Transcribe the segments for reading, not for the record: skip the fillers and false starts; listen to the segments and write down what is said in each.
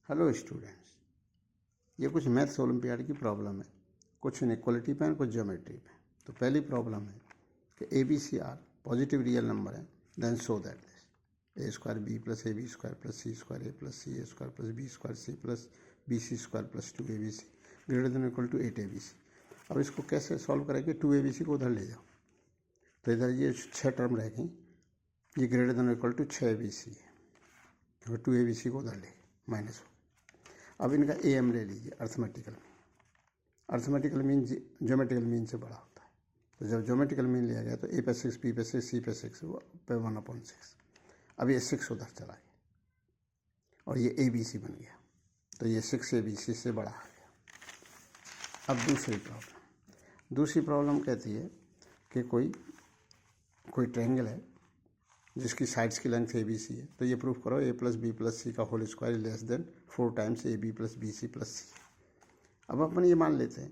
Hello students, ये कुछ maths olympiad की प्रॉब्लम है, कुछ इनइक्वालिटी पे है, कुछ ज्योमेट्री पे। तो पहली प्रॉब्लम है कि A B C are positive real number है, then show that this a square b plus a b square plus c square a plus c a square plus b square c plus B c square plus 2abc greater than equal to 8abc। अब इसको कैसे solve करेंगे? 2abc को उधर ले जाओ तो इधर ये 6 टर्म रह गई, ये greater than equal to 6abc है, और 2abc को उधर ले माइनस हो। अब इनका ए एम ले लीजिए, arithmetical mean. Arithmetical mean geometrical mean से बड़ा होता है, तो जब ज्योमेट्रिकल मीन लिया गया तो ए पे 6, बी पे 6, सी पे 6 पे 1/6। अब ये 6 उधर चला गया और ये ए बी सी बन गया, तो ये 6abc से बड़ा आ गया। अब दूसरी प्रॉब्लम कहती है कि कोई ट्रायंगल है जिसकी साइड्स की लेंथ ए बी सी है, तो ये प्रूफ करो ए प्लस बी प्लस सी का whole square less than 4 times A B plus B C plus c. अब अपन ये मान लेते हैं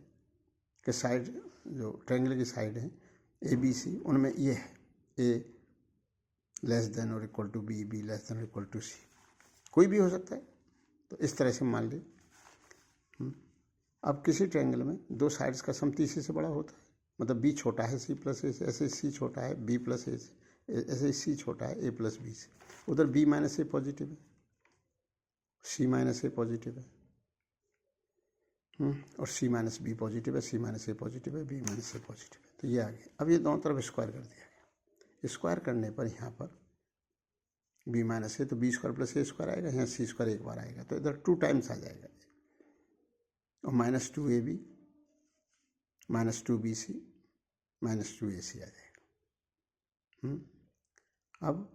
कि साइड जो ट्रायंगल की साइड है ए बी सी, उनमें ये है ए लेस देन और equal to B, B less than और इक्वल टू सी, कोई भी हो सकता है। तो इस तरह से मान ली। अब किसी ट्रायंगल में दो साइड्स का सम 30 से बड़ा होता है, मतलब बी छोटा है सी प्लस ए से, ऐसे सी छोटा है बी प्लस ए से, ऐसे सी छोटा है ए प्लस बी से। उधर बी माइनस ए पॉजिटिव है, सी माइनस ए पॉजिटिव है, और सी माइनस बी पॉजिटिव है, सी माइनस ए पॉजिटिव है, बी माइनस ए पॉजिटिव है। तो ये आ गया। अब ये दोनों तरफ स्क्वायर कर दिया गया। स्क्वायर करने पर यहाँ पर बी माइनस ए तो B square plus a square आएगा, यहाँ सी स्क्वायर एक बार आएगा, तो इधर 2 टाइम्स आ जाएगा, और -2ab -2bc -2ac आ जाएगा। अब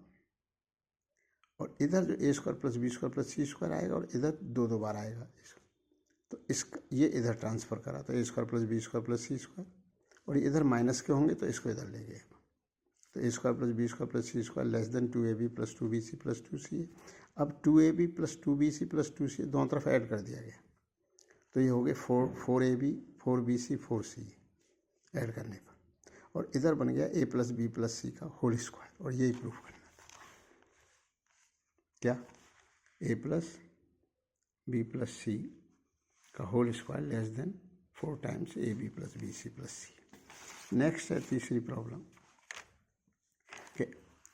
और इधर जो a square plus b square plus c square आएगा, और इधर 2 बार आएगा, तो इसका ये इधर ट्रांसफ़र करा, तो a square plus b square plus c square, और इधर माइनस के होंगे तो इसको इधर ले गए, तो a square plus b square plus c square less than 2ab plus 2bc plus 2c है। अब 2ab plus 2bc plus 2c दोनों तरफ ऐड कर दिया गया, तो ये हो गए 4ab 4bc 4c ऐड करने पर, और इधर बन गया ए प्लस बी प्लस सी का होल स्क्वायर, और यही प्रूफ करना था। क्या? ए प्लस बी प्लस सी का whole square less than 4 times A B plus B C plus C. Next है तीसरी प्रॉब्लम कि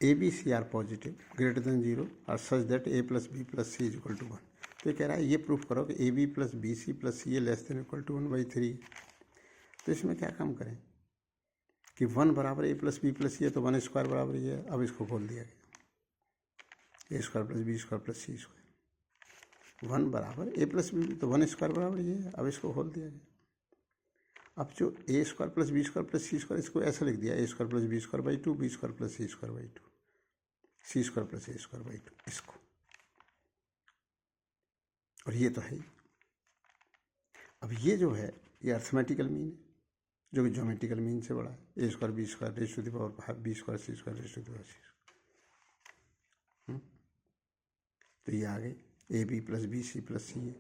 A B C are positive greater than 0 और such that A plus B plus C is equal to 1। तो ये कह रहा है ये प्रूफ करो कि A B plus B C plus C less than equal to 1/3। तो इसमें क्या काम करें कि 1 बराबर ए प्लस बी प्लस सी है, तो 1 स्क्वायर बराबर ये है। अब इसको खोल दिया गया, a square plus b square plus c square, 1 बराबर ए प्लस बी, तो 1 स्क्वायर बराबर ये है। अब इसको खोल दिया गया। अब जो a square plus b square plus c square, इसको ऐसा लिख दिया, a square plus b square by 2, b square plus c square by 2, c square plus a square by 2, इसको। और ये तो है ही। अब ये जो है ये अर्थमेटिकल मीन है, जो कि ज्योमेट्रिकल मीन से बड़ा है। A square b square raise to the power 5, b square c square raise to the power 6। तो ये आ गए A B plus B C plus सी है,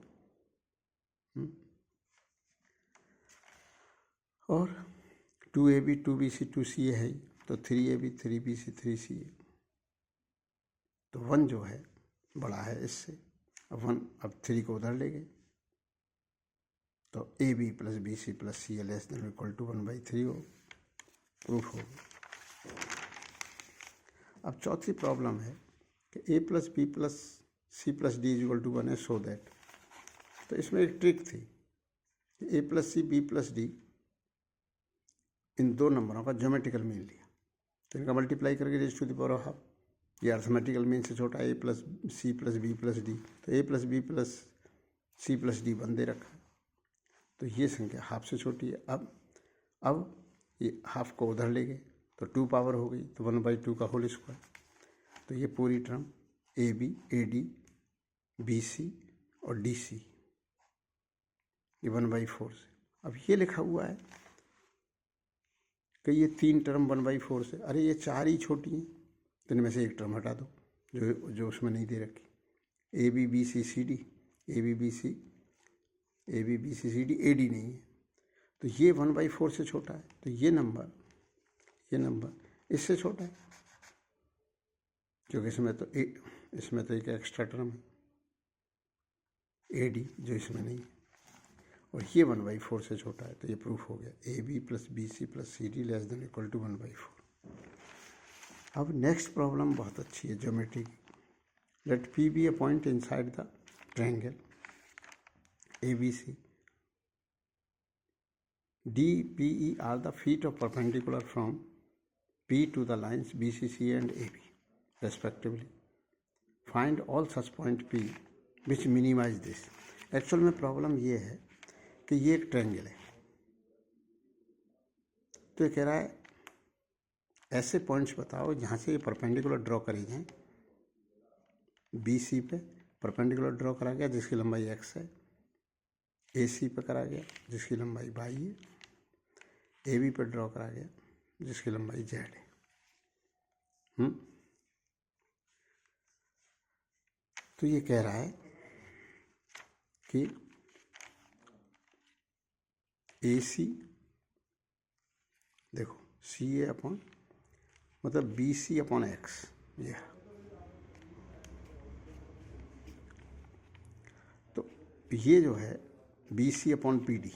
और 2ab 2bc 2c है ही, तो 3ab 3bc 3c है। तो 1 जो है बड़ा है इससे, अब 3 को उधर ले गए, तो a B plus B C plus सी है लेस देन इक्वल टू 1/3 हो, प्रूफ हो गया। अब चौथी प्रॉब्लम है कि a plus B plus c plus d is equal to 1 है, सो दैट। तो इसमें एक ट्रिक थी कि a plus c b plus d इन दो नंबरों का ज्योमेट्रिकल मीन लिया, तो इनका मल्टीप्लाई करके raise to the power half, ये अर्थमेटिकल मीन से छोटा a plus c plus B plus d, तो a plus B plus c plus d 1 दे रखा है, तो ये संख्या हाफ से छोटी है। अब ये हाफ को उधर ले गए, तो 2 पावर हो गई, तो 1/2 का होल स्क्वायर, तो ये पूरी term A B A D B C और डी सी, ये 1/4 से। अब ये लिखा हुआ है कि ये 3 टर्म 1/4 से, अरे ये 4 ही छोटी हैं, तो इनमें से एक टर्म हटा दो जो उसमें नहीं दे रखी, A B B C C D, A B B C C D, A D नहीं है, तो ये 1/4 से छोटा है, तो ये नंबर इससे छोटा है, क्योंकि इसमें तो एक एक्स्ट्रा टर्म है। ए डी जो इसमें नहीं है, और ये 1/4 से छोटा है, तो ये प्रूफ हो गया A B plus B C plus C D less than equal to 1/4। अब नेक्स्ट प्रॉब्लम बहुत अच्छी है ज्योमेट्री की। Let P be a point inside the triangle A B C, D P E are the feet of perpendicular from P to the lines B C C and A B respectively. Find all such point P which minimize this. Actual में problem ये है कि ये एक triangle है, तो ये कह रहा है ऐसे पॉइंट्स बताओ जहाँ से ये परपेंडिकुलर ड्रॉ करी जाए। बी सी पे परपेंडिकुलर ड्रॉ करा गया जिसकी लंबाई x है, ए सी पे करा गया जिसकी लंबाई y है, ए बी पे ड्रॉ करा गया जिसकी लंबाई z है। तो ये कह रहा है कि ए सी, देखो सी ए अपॉन मतलब बी सी अपॉन एक्स, ये तो ये जो है b c upon p d,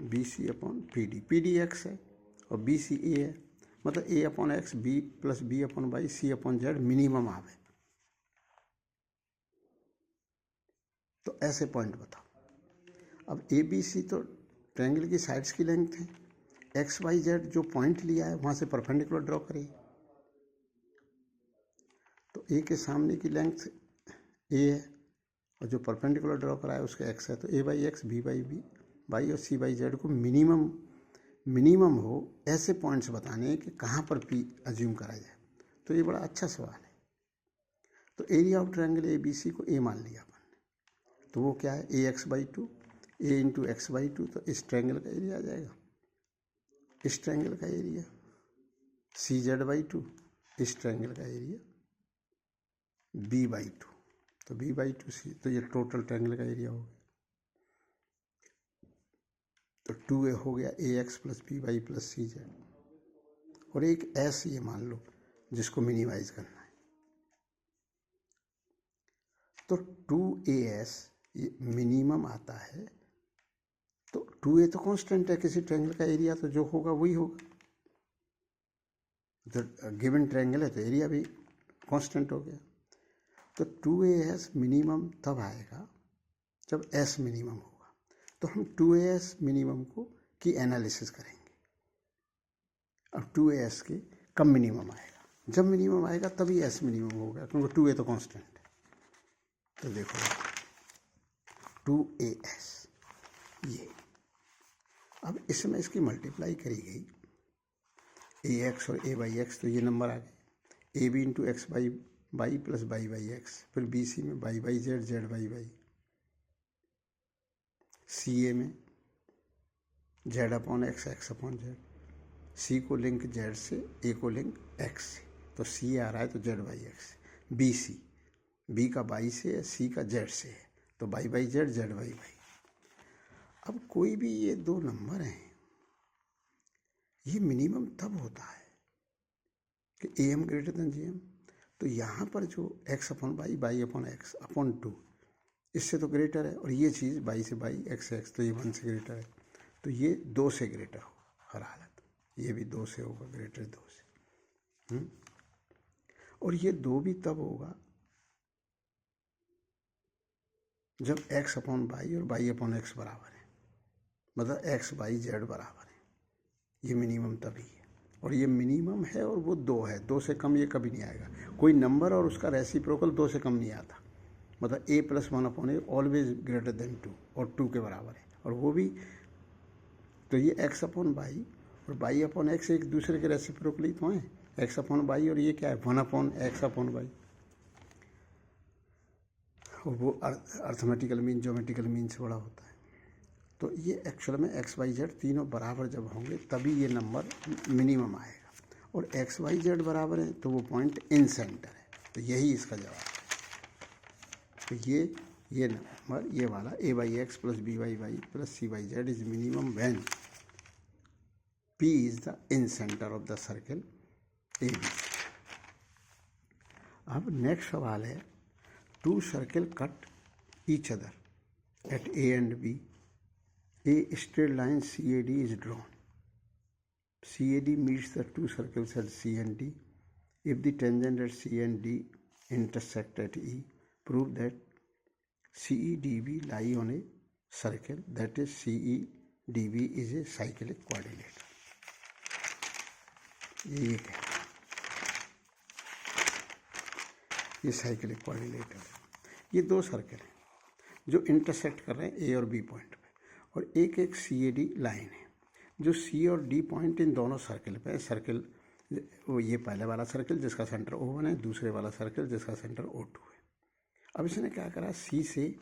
B c upon p d x है और बी सी ए है, मतलब a upon x b plus b upon y c upon z minimum आवे। तो ऐसे पॉइंट बताओ। अब ए बी सी तो ट्रायंगल की साइड्स की लेंथ है, एक्स वाई जेड जो पॉइंट लिया है वहाँ से परपेंडिकुलर ड्रॉ करिए। तो ए के सामने की लेंथ ए है और जो परपेंडिकुलर ड्रॉ करा है उसका एक्स है, तो a by x b by b y और सी बाई जेड को मिनिमम हो ऐसे पॉइंट्स बताने हैं कि कहाँ पर पी अज्यूम करा जाए। तो ये बड़ा अच्छा सवाल है। तो area of triangle A B C को ए मान लिया अपन ने, तो वो क्या है a x by two, a into x by two, तो इस ट्रायंगल का एरिया आ जाएगा। इस ट्रायंगल का area C Z by two, इस ट्रायंगल का एरिया बी बाई टू, तो बी बाई टू सी, तो ये टोटल ट्रायंगल का एरिया हो गया। तो 2a हो गया a x plus b y plus c z, और एक एस ये मान लो जिसको मिनिमाइज करना है। तो 2as ये मिनिमम आता है, तो 2a तो कांस्टेंट है, किसी ट्रायंगल का एरिया तो जो होगा वही होगा। तो गिवन ट्रायंगल है तो एरिया भी कांस्टेंट हो गया। तो 2as मिनिमम तब आएगा जब s मिनिमम होगा। तो हम 2as मिनिमम की एनालिसिस करेंगे। अब 2as के कब मिनिमम आएगा, जब मिनिमम आएगा तभी s मिनिमम होगा, क्योंकि 2a तो कांस्टेंट है। तो देखो 2as ये, अब इसमें इसकी मल्टीप्लाई करी गई ए एक्स और ए बाई एक्स, तो ये नंबर आ गए ए B into x by y plus y by x, फिर बी सी में y by Z Z by y, C A में z upon x x upon z, C को लिंक जेड से ए को लिंक एक्स से, तो सी आ रहा है तो Z by x. B C, B का बाई से है, सी का जेड से है, तो by by Z Z by Y. अब कोई भी ये दो नंबर हैं, ये मिनिमम तब होता है कि A M greater than G M. तो यहाँ पर जो X upon by, by upon X upon two, इससे तो ग्रेटर है, और ये चीज़ बाई से बाई एक्स एक्स, तो ये 1 से ग्रेटर है, तो ये 2 से ग्रेटर हो हर हालत, ये भी 2 से होगा, ग्रेटर 2 से। और ये 2 भी तब होगा जब एक्स अपॉन बाई और बाई अपॉन एक्स बराबर है, मतलब एक्स बाई जेड बराबर है, ये मिनिमम तभी है। और ये मिनिमम है और वो 2 है, 2 से कम ये कभी नहीं आएगा। कोई नंबर और उसका रेसिप्रोकल 2 से कम नहीं आता, मतलब a plus 1 upon a always greater than 2 और 2 के बराबर है, और वो भी तो ये x अपॉन बाई और बाई अपॉन एक्स एक दूसरे के रेसिप्रोकल ही तो हैं, x अपॉन बाई, और ये क्या है 1 अपॉन एक्स अपॉन बाई, और वो अर्थमेटिकल मीन ज्योमेट्रिकल मीन से बड़ा होता है। तो ये एक्चुअल में एक्स वाई जेड तीनों बराबर जब होंगे तभी ये नंबर मिनिमम आएगा, और एक्स वाई जेड बराबर है तो वो पॉइंट इन सेंटर है, तो यही इसका जवाब है। तो ये नंबर ये वाला a by x plus b y y plus c y z is minimum when p is the incentre of the circle a b. अब नेक्स्ट सवाल है two circles cut each other at A and B. A straight line CAD is drawn. CAD meets the two circles at C and D. If the tangent at C and D intersect at E, prove that CEDB lie on a circle, that is CEDB is a cyclic quadrilateral. ये क्या है? ये cyclic quadrilateral है। ये दो circle हैं जो intersect कर रहे हैं ए और बी पॉइंट पे, और एक एक CAD लाइन है जो C और D पॉइंट इन दोनों सर्कल पे है। सर्कल वो ये पहले वाला सर्कल जिसका सेंटर O1 है, दूसरे वाला सर्कल जिसका सेंटर O2 है। अब इसने क्या करा, C से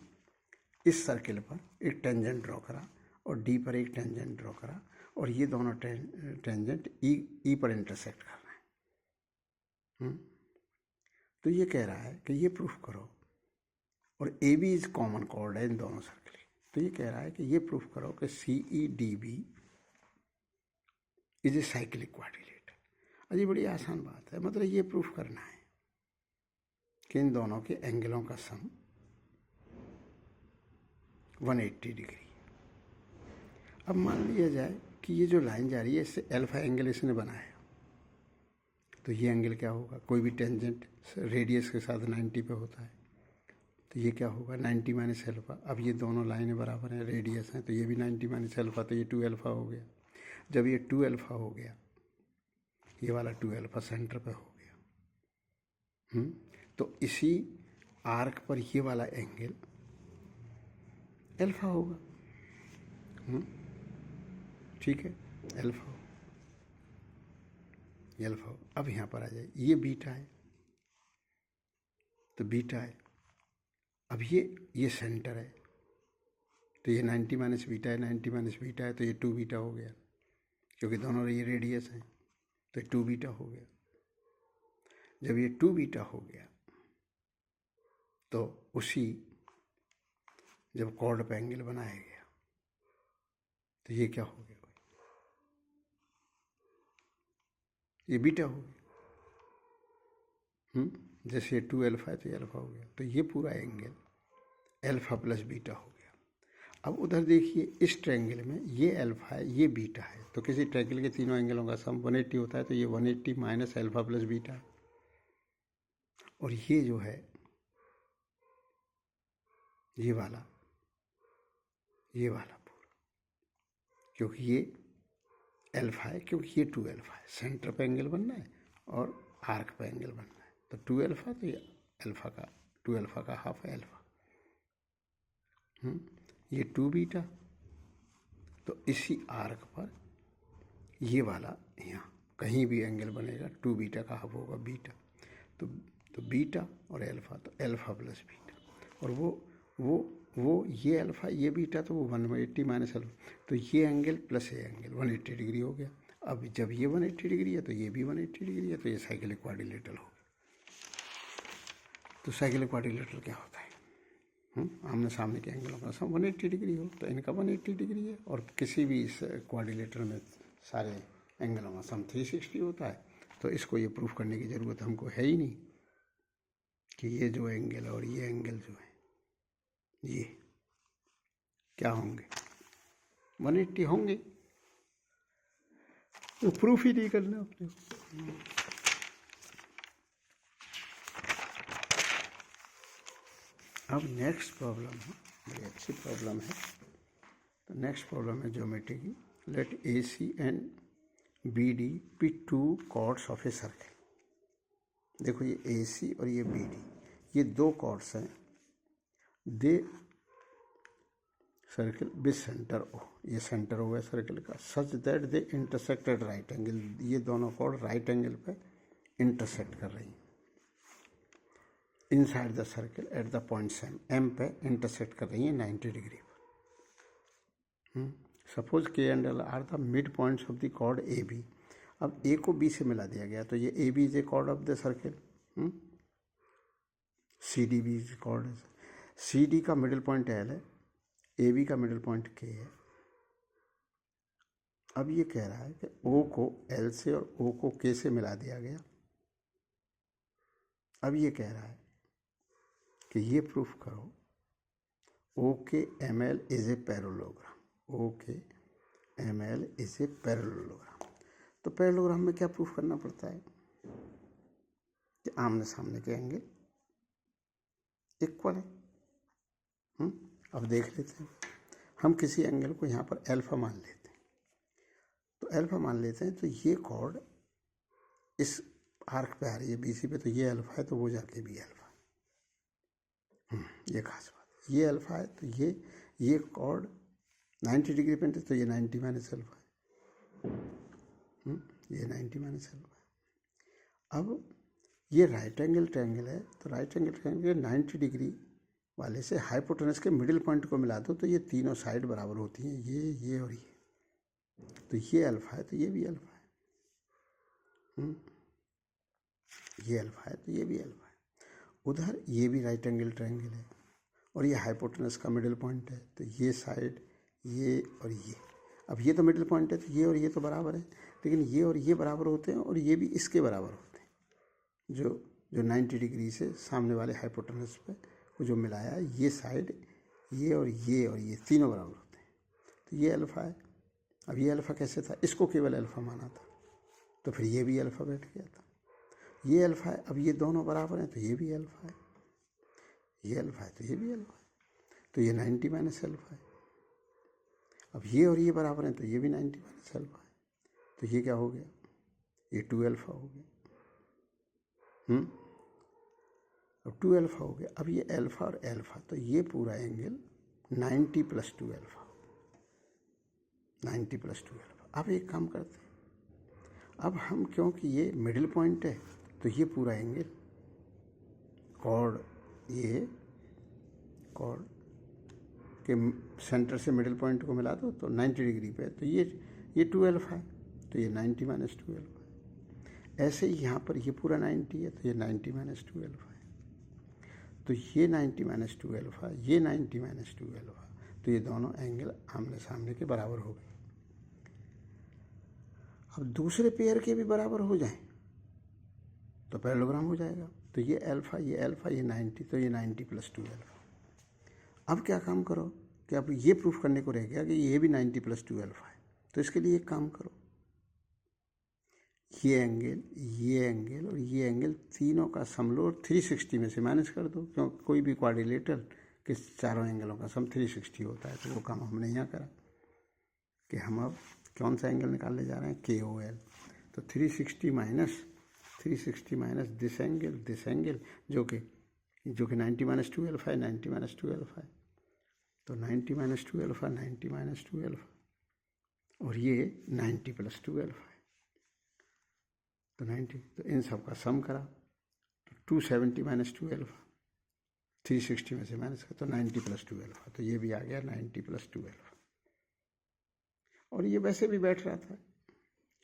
इस सर्कल पर एक टेंजेंट ड्रॉ करा और D पर एक टेंजेंट ड्रॉ करा, और ये दोनों टेंजेंट E पर इंटरसेक्ट कर रहे हैं। तो ये कह रहा है कि ये प्रूफ करो, और AB इज कॉमन कॉर्ड है इन दोनों सर्कल। तो ये कह रहा है कि ये प्रूफ करो कि CEDB is a cyclic quadrilateral. अजी बड़ी आसान बात है, मतलब ये प्रूफ करना है कि इन दोनों के एंगलों का सम 180 डिग्री। अब मान लिया जाए कि ये जो लाइन जा रही है इससे अल्फा एंगल इसने बनाया, तो ये एंगल क्या होगा, कोई भी टेंजेंट रेडियस के साथ 90 पे होता है, तो ये क्या होगा 90 माइनस अल्फा। अब ये दोनों लाइनें बराबर हैं, रेडियस हैं, तो ये भी 90 माइनस अल्फा, तो ये 2 अल्फा हो गया। जब ये 2 अल्फा हो गया, ये वाला 2 अल्फा सेंटर पे हो गया, तो इसी आर्क पर ये वाला एंगल अल्फा होगा। ठीक है, अल्फा हो, ये अल्फा हो। अब यहाँ पर आ जाए, ये बीटा है, तो बीटा है। अब ये सेंटर है, तो ये 90 माइनस बीटा है, 90 माइनस बीटा है, तो ये 2 बीटा हो गया, क्योंकि दोनों ये रेडियस हैं, तो 2 बीटा हो गया। जब ये 2 बीटा हो गया, तो उसी जब कॉर्ड पे एंगल बनाया गया, तो ये क्या हो गया, ये बीटा हो गया। जैसे 2 अल्फा है तो ये अल्फा हो गया, तो ये पूरा एंगल अल्फा प्लस बीटा हो गया। अब उधर देखिए, इस ट्रायंगल में ये अल्फा है, ये बीटा है, तो किसी ट्रायंगल के तीनों एंगलों का सम 180 होता है, तो ये 180 माइनस अल्फा प्लस बीटा है। और ये जो है ये वाला पूरा, क्योंकि ये अल्फा है, क्योंकि ये 2 अल्फा है, सेंटर पे एंगल बनना है और आर्क पे एंगल बनना है, तो 2 अल्फा, तो ये अल्फा का 2 अल्फा का हाफ है अल्फा। ये 2 बीटा, तो इसी आर्क पर ये वाला यहाँ कहीं भी एंगल बनेगा 2 बीटा का हाफ होगा बीटा, तो बीटा और अल्फा, तो अल्फा प्लस बीटा, और वो ये अल्फा ये बीटा, तो वो 180 माइनस अल्फा, तो ये एंगल प्लस ये एंगल 180 डिग्री हो गया। अब जब ये 180 डिग्री है तो ये भी 180 डिग्री है, तो ये साइक्लिक क्वाड्रिलेटरल हो गया। तो साइक्लिक क्वाड्रिलेटरल क्या होता है, आमने सामने के एंगलों का सम 180 डिग्री हो, तो इनका 180 डिग्री है, और किसी भी इस क्वाड्रिलेटरल में सारे एंगलों का सम 360 होता है। तो इसको ये प्रूफ करने की ज़रूरत हमको है ही नहीं कि ये जो एंगल और ये एंगल जो है ये क्या होंगे, 180 होंगे, तो प्रूफ ही नहीं करना अपने। अब नेक्स्ट प्रॉब्लम है, बड़ी अच्छी प्रॉब्लम है। तो नेक्स्ट प्रॉब्लम है ज्योमेट्री की। Let AC and BD be 2 chords of a circle. देखो ये AC और ये BD, ये 2 कॉर्ड्स हैं, the circle with centre O, ये सेंटर O है सर्कल का, such that they intersected right angle, ये दोनों कॉर्ड राइट एंगल पे इंटरसेक्ट कर रही हैं inside the circle at the point M पे इंटरसेक्ट कर रही हैं 90 डिग्री पर। Suppose K and L are the mid points of the chord AB। अब A को B से मिला दिया गया, तो ये AB is a chord of the circle, CD भी इज कॉर्ड है। CD का मिडिल पॉइंट L है, AB का मिडिल पॉइंट K है। अब ये कह रहा है कि O को L से और O को K से मिला दिया गया। अब ये कह रहा है कि ये प्रूफ करो O K M L is a parallelogram, O K M L is a parallelogram. तो पैरेललोग्राम में क्या प्रूफ करना पड़ता है कि आमने सामने के एंगल इक्वल है। अब देख लेते हैं, हम किसी एंगल को यहाँ पर अल्फा मान लेते हैं, तो अल्फा मान लेते हैं, तो ये कॉर्ड इस आर्क पे आ रही है बीसी पे, तो ये अल्फा है, तो वो जाके भी अल्फा है। ये खास बात, ये अल्फा है, तो ये कॉर्ड 90 डिग्री पे, तो ये 90 माइनस अल्फा है। ये 90 माइनस अल्फा है। अब ये राइट एंगल ट्रायंगल है, तो राइट एंगल ट्रायंगल 90 डिग्री वाले से हाइपोटेनस के मिडिल पॉइंट को मिला दो, तो ये तीनों साइड बराबर होती हैं, ये और ये। तो ये अल्फा है, तो ये भी अल्फा है। ये अल्फा है, तो ये भी अल्फा है। उधर ये भी राइट एंगल ट्रायंगल है और ये हाइपोटेनस का मिडिल पॉइंट है, तो ये साइड, ये और ये। अब ये तो मिडिल पॉइंट है, तो ये और ये तो बराबर है, लेकिन ये और ये बराबर होते हैं और ये भी इसके बराबर होते हैं। जो 90 डिग्री से सामने वाले हाइपोटेनस पे को जो मिलाया, ये साइड, ये और ये तीनों बराबर होते हैं, तो ये अल्फा है। अब ये अल्फा कैसे था, इसको केवल अल्फा माना था, तो फिर ये भी अल्फा बैठ गया था। ये अल्फा है, अब ये दोनों बराबर हैं, तो ये भी अल्फा है। ये अल्फा है, तो ये भी अल्फा है, तो ये 90 माइनस अल्फा है। अब ये और ये बराबर हैं, तो ये भी 90 माइनस अल्फा है, तो ये क्या हो गया, ये 2 अल्फा हो गया। अब 2 अल्फा हो गया। अब ये अल्फा और अल्फा, तो ये पूरा एंगल 90 + 2 अल्फा, 90 + 2 अल्फा। अब एक काम करते हैं, अब हम, क्योंकि ये मिडिल पॉइंट है, तो ये पूरा एंगल कॉर्ड, ये कॉर्ड के सेंटर से मिडिल पॉइंट को मिला दो, तो 90 डिग्री पे, तो ये 2 अल्फा है, तो ये 90 माइनस 2 अल्फा है। ऐसे ही यहाँ पर ये पूरा 90 है, तो ये 90 माइनस 2 अल्फा है, तो ये 90 माइनस 2 अल्फा, ये 90 माइनस 2 अल्फा, तो ये दोनों एंगल आमने सामने के बराबर हो गए। अब दूसरे पेयर के भी बराबर हो जाएं तो पैरेललोग्राम हो जाएगा। तो ये अल्फा, ये 90, तो ये 90 + 2 अल्फा। अब क्या काम करो कि अब ये प्रूफ करने को रह गया कि ये भी 90 + 2 अल्फा है, तो इसके लिए एक काम करो, ये एंगल और ये एंगल तीनों का सम लो और 360 में से माइनस कर दो, क्योंकि कोई भी क्वाड्रिलेटरल के चारों एंगलों का सम 360 होता है। तो वो काम हमने यहाँ करा कि हम अब कौन सा एंगल निकालने जा रहे हैं, KOL। तो 360 माइनस दिस एंगल जो कि 90 माइनस 2 अल्फा है, 90 माइनस 2 अल्फा है, तो 90 माइनस 2 अल्फा, 90 माइनस 2 अल्फा, और ये 90 + 2 अल्फा है, तो 90, तो इन सब का सम करा, तो 270 माइनस 2 अल्फा, 360 में से माइनस का, तो 90 + 2 अल्फा, तो ये भी आ गया 90 + 2 अल्फा। और ये वैसे भी बैठ रहा था,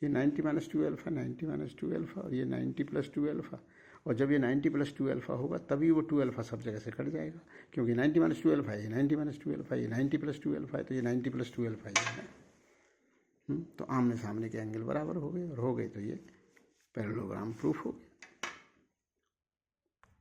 ये 90 माइनस 2 अल्फा, 90 माइनस 2 अल्फा, और ये 90 + 2 अल्फा। और जब ये 90 + 2 अल्फा होगा, तभी वो 2 अल्फा सब जगह से कट जाएगा, क्योंकि 90 माइनस 2 अल्फा है, ये 90 माइनस 2 अल्फा, ये 90 + 2 अल्फा है, तो ये 90 + 2 अल्फा ही है। तो आमने सामने के एंगल बराबर हो गए, और हो गए तो ये पैरेललोग्राम प्रूफ हो गया।